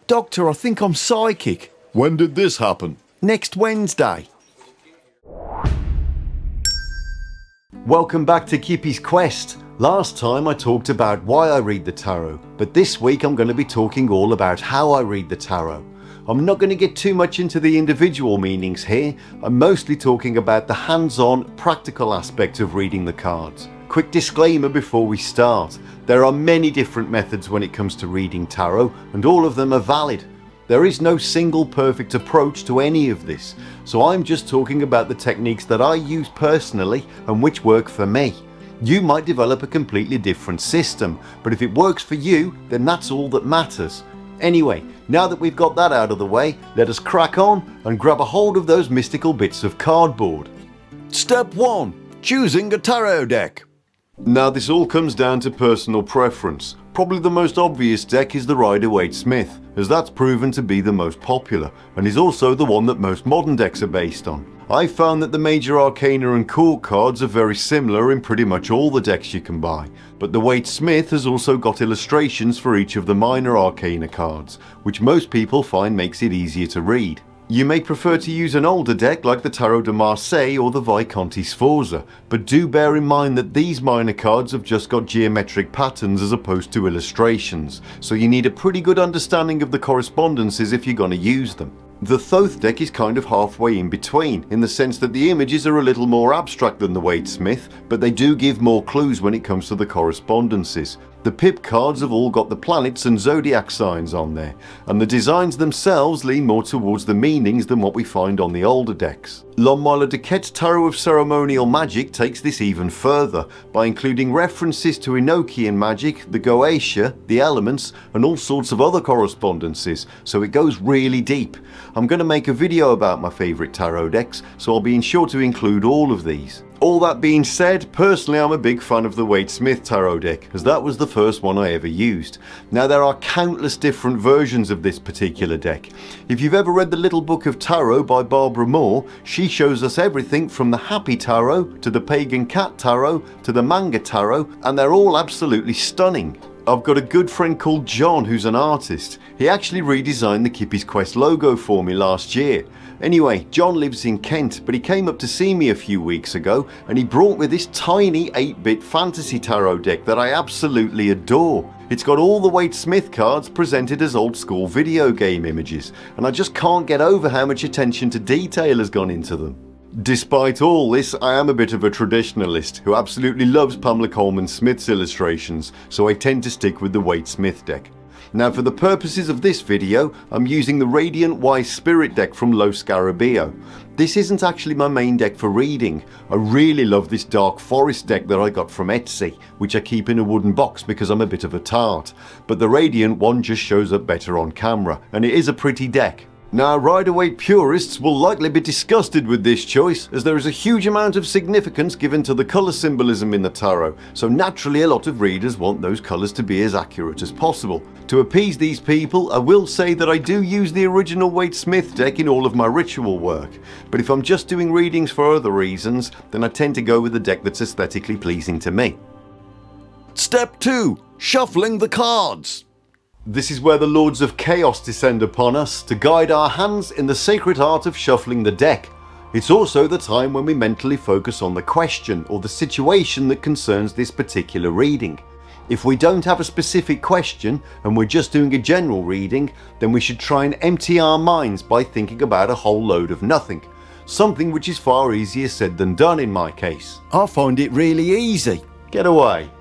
Doctor, I think I'm psychic. When did this happen? Next Wednesday. Welcome back to Kippy's Quest. Last time I talked about why I read the tarot, but this week I'm going to be talking all about how I read the tarot. I'm not going to get too much into the individual meanings here. I'm mostly talking about the hands-on, practical aspect of reading the cards. Quick disclaimer before we start. There are many different methods when it comes to reading tarot, and all of them are valid. There is no single perfect approach to any of this, so I'm just talking about the techniques that I use personally and which work for me. You might develop a completely different system, but if it works for you, then that's all that matters. Anyway, now that we've got that out of the way, let us crack on and grab a hold of those mystical bits of cardboard. Step 1. Choosing a tarot deck. Now this all comes down to personal preference. Probably the most obvious deck is the Rider-Waite-Smith, as that's proven to be the most popular, and is also the one that most modern decks are based on. I found that the major arcana and court cards are very similar in pretty much all the decks you can buy, but the Waite-Smith has also got illustrations for each of the minor arcana cards, which most people find makes it easier to read. You may prefer to use an older deck like the Tarot de Marseille or the Visconti Sforza, but do bear in mind that these minor cards have just got geometric patterns as opposed to illustrations, so you need a pretty good understanding of the correspondences if you're going to use them. The Thoth deck is kind of halfway in between, in the sense that the images are a little more abstract than the Waite-Smith, but they do give more clues when it comes to the correspondences. The Pip cards have all got the planets and zodiac signs on there, and the designs themselves lean more towards the meanings than what we find on the older decks. L'Homme de Quête Tarot of Ceremonial Magic takes this even further, by including references to Enochian magic, the Goetia, the elements, and all sorts of other correspondences, so it goes really deep. I'm going to make a video about my favourite tarot decks, so I'll be sure to include all of these. All that being said, personally I'm a big fan of the Waite-Smith tarot deck, as that was the first one I ever used. Now there are countless different versions of this particular deck. If you've ever read the Little Book of Tarot by Barbara Moore, she shows us everything from the Happy Tarot to the Pagan Cat Tarot to the Manga Tarot, and they're all absolutely stunning. I've got a good friend called John who's an artist. He actually redesigned the Kippy's Quest logo for me last year. Anyway, John lives in Kent, but he came up to see me a few weeks ago and he brought me this tiny 8-bit fantasy tarot deck that I absolutely adore. It's got all the Waite-Smith cards presented as old school video game images, and I just can't get over how much attention to detail has gone into them. Despite all this, I am a bit of a traditionalist who absolutely loves Pamela Coleman Smith's illustrations, so I tend to stick with the Waite-Smith deck. Now for the purposes of this video, I'm using the Radiant Wise Spirit deck from Lo Scarabeo. This isn't actually my main deck for reading. I really love this Dark Forest deck that I got from Etsy, which I keep in a wooden box because I'm a bit of a tart. But the Radiant one just shows up better on camera, and it is a pretty deck. Now Rider-Waite purists will likely be disgusted with this choice, as there is a huge amount of significance given to the colour symbolism in the tarot, so naturally a lot of readers want those colours to be as accurate as possible. To appease these people, I will say that I do use the original Waite-Smith deck in all of my ritual work, but if I'm just doing readings for other reasons, then I tend to go with the deck that's aesthetically pleasing to me. Step 2. Shuffling the cards. This is where the Lords of Chaos descend upon us to guide our hands in the sacred art of shuffling the deck. It's also the time when we mentally focus on the question or the situation that concerns this particular reading. If we don't have a specific question and we're just doing a general reading, then we should try and empty our minds by thinking about a whole load of nothing. Something which is far easier said than done in my case. I find it really easy. Get away.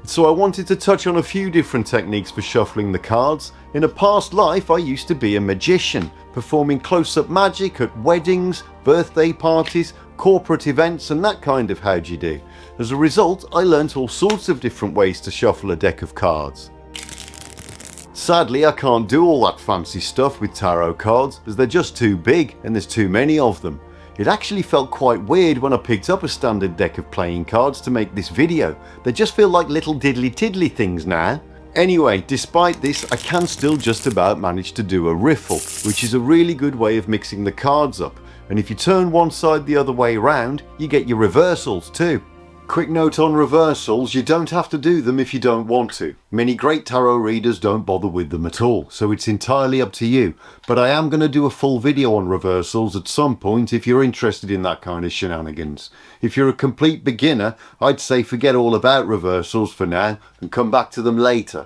So I wanted to touch on a few different techniques for shuffling the cards. In a past life I used to be a magician, performing close-up magic at weddings, birthday parties, corporate events and that kind of how'd you do. As a result, I learnt all sorts of different ways to shuffle a deck of cards. Sadly, I can't do all that fancy stuff with tarot cards as they're just too big and there's too many of them. It actually felt quite weird when I picked up a standard deck of playing cards to make this video. They just feel like little diddly tiddly things now. Anyway, despite this, I can still just about manage to do a riffle, which is a really good way of mixing the cards up. And if you turn one side the other way around, you get your reversals too. Quick note on reversals, you don't have to do them if you don't want to. Many great tarot readers don't bother with them at all, so it's entirely up to you. But I am going to do a full video on reversals at some point if you're interested in that kind of shenanigans. If you're a complete beginner, I'd say forget all about reversals for now and come back to them later.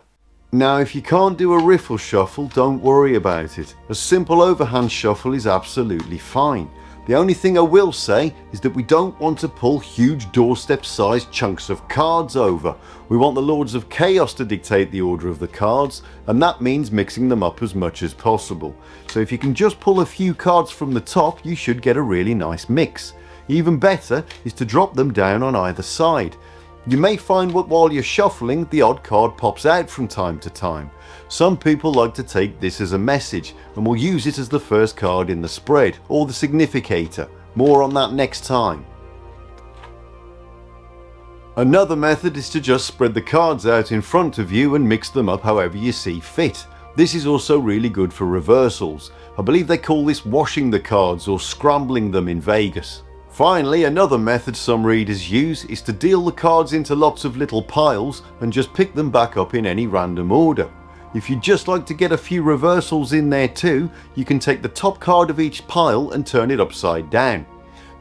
Now, if you can't do a riffle shuffle, don't worry about it. A simple overhand shuffle is absolutely fine. The only thing I will say is that we don't want to pull huge doorstep-sized chunks of cards over. We want the Lords of Chaos to dictate the order of the cards, and that means mixing them up as much as possible. So if you can just pull a few cards from the top, you should get a really nice mix. Even better is to drop them down on either side. You may find that while you're shuffling, the odd card pops out from time to time. Some people like to take this as a message and will use it as the first card in the spread or the significator. More on that next time. Another method is to just spread the cards out in front of you and mix them up however you see fit. This is also really good for reversals. I believe they call this washing the cards or scrambling them in Vegas. Finally, another method some readers use is to deal the cards into lots of little piles and just pick them back up in any random order. If you'd just like to get a few reversals in there too, you can take the top card of each pile and turn it upside down.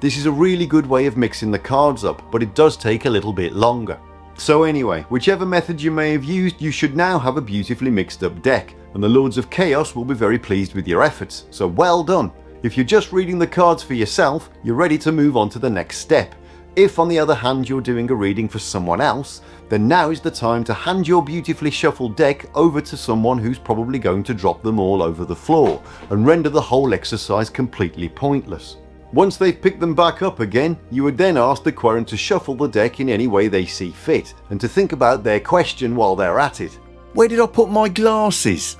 This is a really good way of mixing the cards up, but it does take a little bit longer. So anyway, whichever method you may have used, you should now have a beautifully mixed up deck, and the Lords of Chaos will be very pleased with your efforts, so well done. If you're just reading the cards for yourself, you're ready to move on to the next step. If on the other hand you're doing a reading for someone else, then now is the time to hand your beautifully shuffled deck over to someone who's probably going to drop them all over the floor and render the whole exercise completely pointless. Once they've picked them back up again, you would then ask the querent to shuffle the deck in any way they see fit and to think about their question while they're at it. Where did I put my glasses?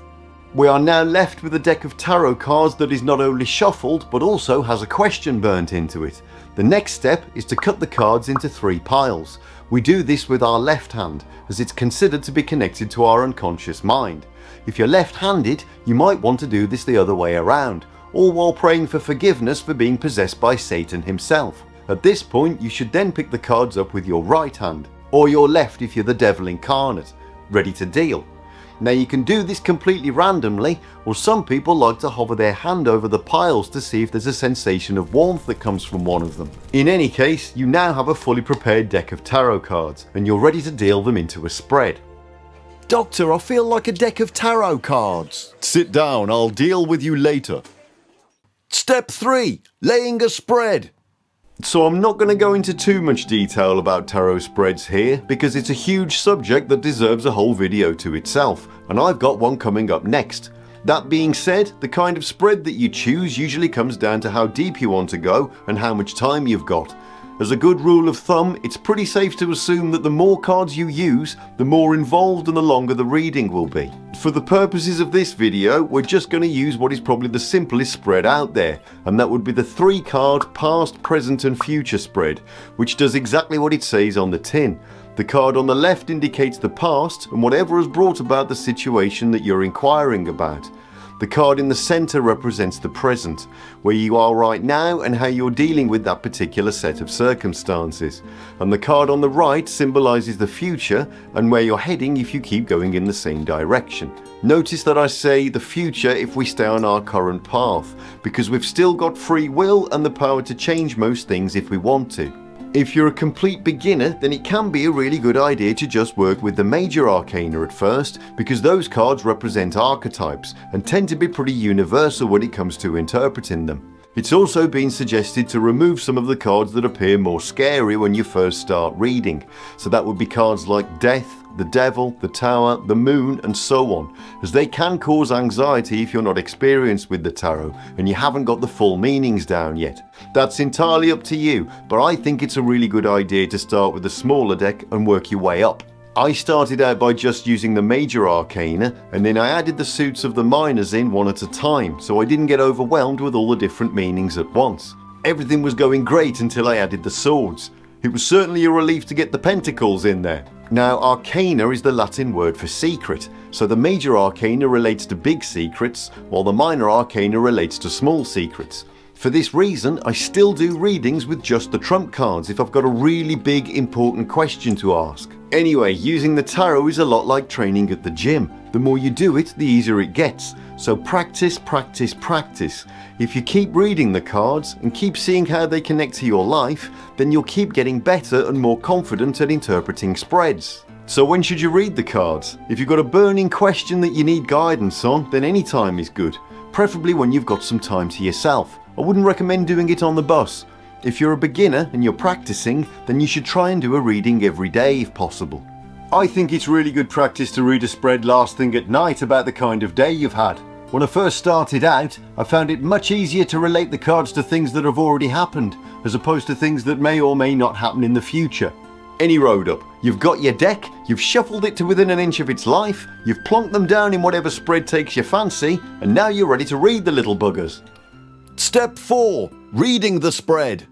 We are now left with a deck of tarot cards that is not only shuffled but also has a question burnt into it. The next step is to cut the cards into 3 piles. We do this with our left hand as it's considered to be connected to our unconscious mind. If you're left-handed, you might want to do this the other way around, all while praying for forgiveness for being possessed by Satan himself. At this point, you should then pick the cards up with your right hand, or your left if you're the devil incarnate, ready to deal. Now you can do this completely randomly, or some people like to hover their hand over the piles to see if there's a sensation of warmth that comes from one of them. In any case, you now have a fully prepared deck of tarot cards, and you're ready to deal them into a spread. Doctor, I feel like a deck of tarot cards. Sit down, I'll deal with you later. Step 3. Laying a spread. So I'm not going to go into too much detail about tarot spreads here because it's a huge subject that deserves a whole video to itself, and I've got one coming up next. That being said, the kind of spread that you choose usually comes down to how deep you want to go and how much time you've got. As a good rule of thumb, it's pretty safe to assume that the more cards you use, the more involved and the longer the reading will be. For the purposes of this video, we're just going to use what is probably the simplest spread out there, and that would be the 3-card past, present and future spread, which does exactly what it says on the tin. The card on the left indicates the past and whatever has brought about the situation that you're inquiring about. The card in the centre represents the present, where you are right now and how you're dealing with that particular set of circumstances. And the card on the right symbolises the future and where you're heading if you keep going in the same direction. Notice that I say the future if we stay on our current path, because we've still got free will and the power to change most things if we want to. If you're a complete beginner, then it can be a really good idea to just work with the major arcana at first, because those cards represent archetypes and tend to be pretty universal when it comes to interpreting them. It's also been suggested to remove some of the cards that appear more scary when you first start reading, so that would be cards like Death, the Devil, the Tower, the Moon and so on, as they can cause anxiety if you're not experienced with the tarot and you haven't got the full meanings down yet. That's entirely up to you, but I think it's a really good idea to start with a smaller deck and work your way up. I started out by just using the major arcana, and then I added the suits of the minors in one at a time, so I didn't get overwhelmed with all the different meanings at once. Everything was going great until I added the swords. It was certainly a relief to get the pentacles in there. Now, arcana is the Latin word for secret, so the major arcana relates to big secrets, while the minor arcana relates to small secrets. For this reason, I still do readings with just the trump cards if I've got a really big important question to ask. Anyway, using the tarot is a lot like training at the gym. The more you do it, the easier it gets. So practice, practice, practice. If you keep reading the cards and keep seeing how they connect to your life, then you'll keep getting better and more confident at interpreting spreads. So when should you read the cards? If you've got a burning question that you need guidance on, then any time is good. Preferably when you've got some time to yourself. I wouldn't recommend doing it on the bus. If you're a beginner and you're practicing, then you should try and do a reading every day if possible. I think it's really good practice to read a spread last thing at night about the kind of day you've had. When I first started out, I found it much easier to relate the cards to things that have already happened, as opposed to things that may or may not happen in the future. Any road up, you've got your deck, you've shuffled it to within an inch of its life, you've plonked them down in whatever spread takes your fancy, and now you're ready to read the little buggers. Step 4. Reading the spread.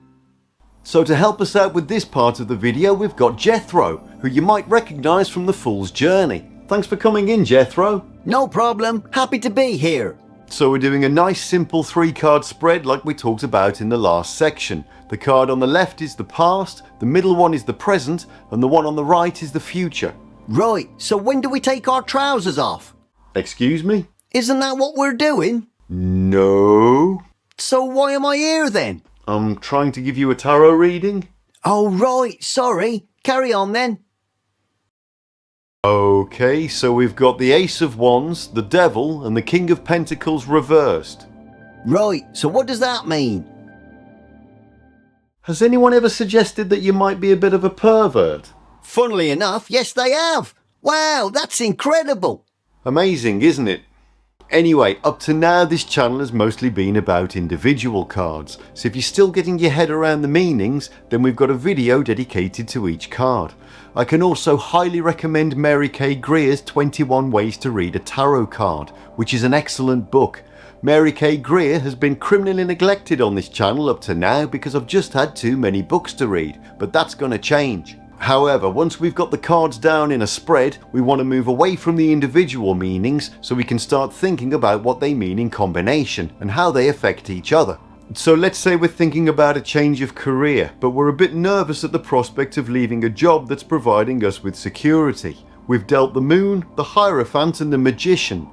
So to help us out with this part of the video, we've got Jethro, who you might recognise from The Fool's Journey. Thanks for coming in, Jethro. No problem. Happy to be here. So we're doing a nice simple 3-card spread like we talked about in the last section. The card on the left is the past, the middle one is the present, and the one on the right is the future. Right, so when do we take our trousers off? Excuse me? Isn't that what we're doing? No. So why am I here then? I'm trying to give you a tarot reading. Oh right, sorry. Carry on then. Okay, so we've got the Ace of Wands, the Devil, and the King of Pentacles reversed. Right, so what does that mean? Has anyone ever suggested that you might be a bit of a pervert? Funnily enough, yes they have. Wow, that's incredible. Amazing, isn't it? Anyway, up to now this channel has mostly been about individual cards, so if you're still getting your head around the meanings, then we've got a video dedicated to each card. I can also highly recommend Mary K. Greer's 21 Ways to Read a Tarot Card, which is an excellent book. Mary K. Greer has been criminally neglected on this channel up to now because I've just had too many books to read, but that's going to change. However, once we've got the cards down in a spread, we want to move away from the individual meanings so we can start thinking about what they mean in combination and how they affect each other. So let's say we're thinking about a change of career, but we're a bit nervous at the prospect of leaving a job that's providing us with security. We've dealt the Moon, the Hierophant and the Magician.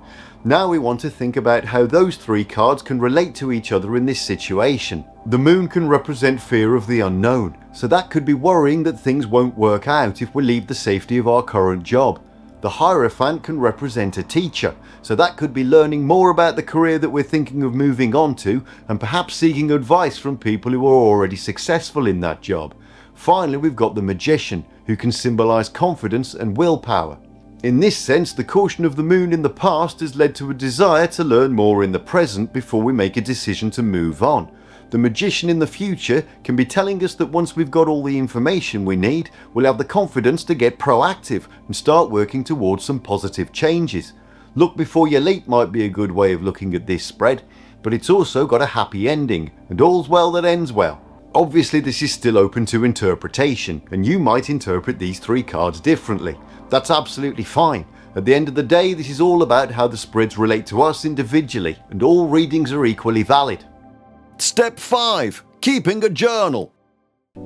Now we want to think about how those 3 cards can relate to each other in this situation. The Moon can represent fear of the unknown, so that could be worrying that things won't work out if we leave the safety of our current job. The Hierophant can represent a teacher, so that could be learning more about the career that we're thinking of moving on to and perhaps seeking advice from people who are already successful in that job. Finally, we've got the Magician, who can symbolise confidence and willpower. In this sense, the caution of the Moon in the past has led to a desire to learn more in the present before we make a decision to move on. The Magician in the future can be telling us that once we've got all the information we need, we'll have the confidence to get proactive and start working towards some positive changes. Look before you leap might be a good way of looking at this spread, but it's also got a happy ending, and all's well that ends well. Obviously this is still open to interpretation, and you might interpret these 3 cards differently. That's absolutely fine. At the end of the day, this is all about how the spreads relate to us individually, and all readings are equally valid. Step 5. Keeping a journal.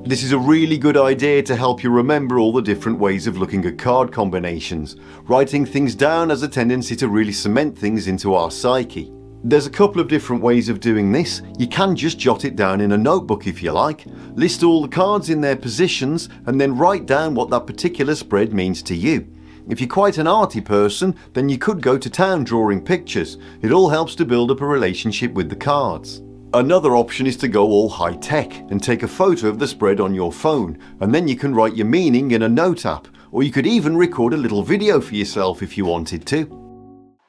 This is a really good idea to help you remember all the different ways of looking at card combinations. Writing things down has a tendency to really cement things into our psyche. There's a couple of different ways of doing this. You can just jot it down in a notebook if you like, list all the cards in their positions and then write down what that particular spread means to you. If you're quite an arty person, then you could go to town drawing pictures. It all helps to build up a relationship with the cards. Another option is to go all high tech and take a photo of the spread on your phone, and then you can write your meaning in a note app, or you could even record a little video for yourself if you wanted to.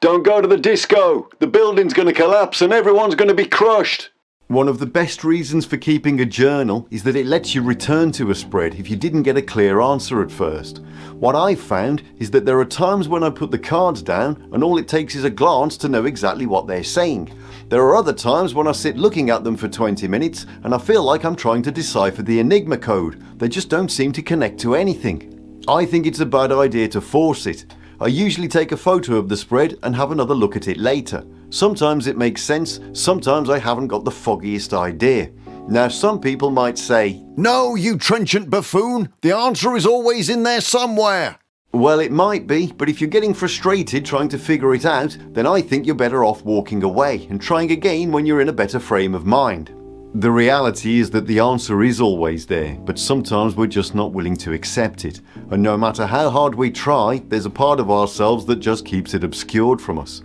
Don't go to the disco! The building's going to collapse and everyone's going to be crushed! One of the best reasons for keeping a journal is that it lets you return to a spread if you didn't get a clear answer at first. What I've found is that there are times when I put the cards down and all it takes is a glance to know exactly what they're saying. There are other times when I sit looking at them for 20 minutes and I feel like I'm trying to decipher the Enigma code. They just don't seem to connect to anything. I think it's a bad idea to force it. I usually take a photo of the spread and have another look at it later. Sometimes it makes sense, sometimes I haven't got the foggiest idea. Now some people might say, No, you trenchant buffoon. The answer is always in there somewhere. well, it might be, but if you're getting frustrated trying to figure it out, then I think you're better off walking away and trying again when you're in a better frame of mind. The reality is that the answer is always there, but sometimes we're just not willing to accept it. And no matter how hard we try, there's a part of ourselves that just keeps it obscured from us.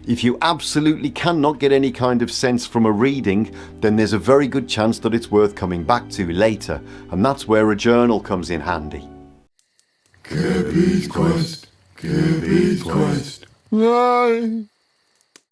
If you absolutely cannot get any kind of sense from a reading, then there's a very good chance that it's worth coming back to later, and that's where a journal comes in handy. Kippy's Quest. Kippy's Quest. On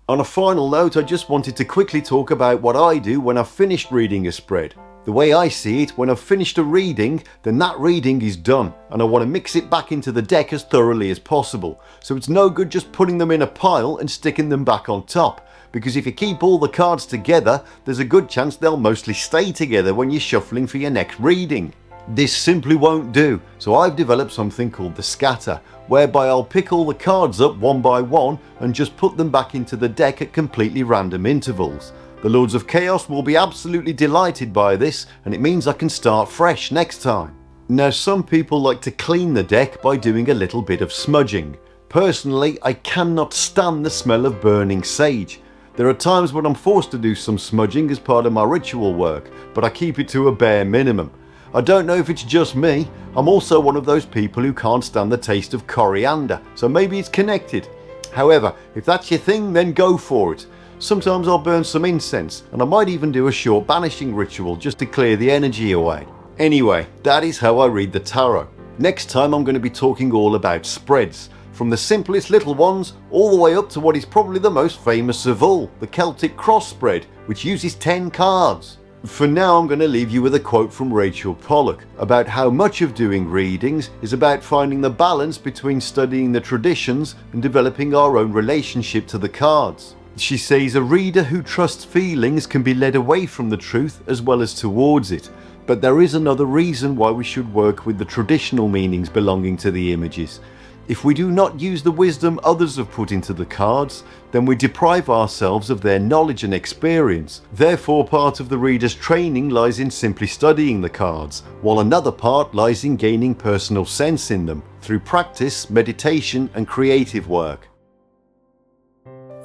a final note, I just wanted to quickly talk about what I do when I've finished reading a spread. The way I see it, when I've finished a reading, then that reading is done, and I want to mix it back into the deck as thoroughly as possible. So it's no good just putting them in a pile and sticking them back on top, because if you keep all the cards together, there's a good chance they'll mostly stay together when you're shuffling for your next reading. This simply won't do, so I've developed something called the scatter, whereby I'll pick all the cards up one by one and just put them back into the deck at completely random intervals. The Lords of Chaos will be absolutely delighted by this, and it means I can start fresh next time. Now some people like to clean the deck by doing a little bit of smudging. Personally, I cannot stand the smell of burning sage. There are times when I'm forced to do some smudging as part of my ritual work, but I keep it to a bare minimum. I don't know if it's just me, I'm also one of those people who can't stand the taste of coriander, so maybe it's connected. However, if that's your thing, then go for it. Sometimes I'll burn some incense, and I might even do a short banishing ritual just to clear the energy away. Anyway, that is how I read the tarot. Next time I'm going to be talking all about spreads, from the simplest little ones all the way up to what is probably the most famous of all, the Celtic cross spread, which uses 10 cards. For now, I'm going to leave you with a quote from Rachel Pollock about how much of doing readings is about finding the balance between studying the traditions and developing our own relationship to the cards. She says a reader who trusts feelings can be led away from the truth as well as towards it, but there is another reason why we should work with the traditional meanings belonging to the images. If we do not use the wisdom others have put into the cards, then we deprive ourselves of their knowledge and experience. Therefore, part of the reader's training lies in simply studying the cards, while another part lies in gaining personal sense in them, through practice, meditation and creative work.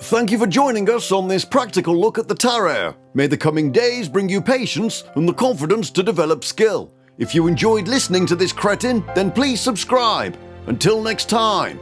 Thank you for joining us on this practical look at the tarot. May the coming days bring you patience and the confidence to develop skill. If you enjoyed listening to this cretin, then please subscribe. Until next time.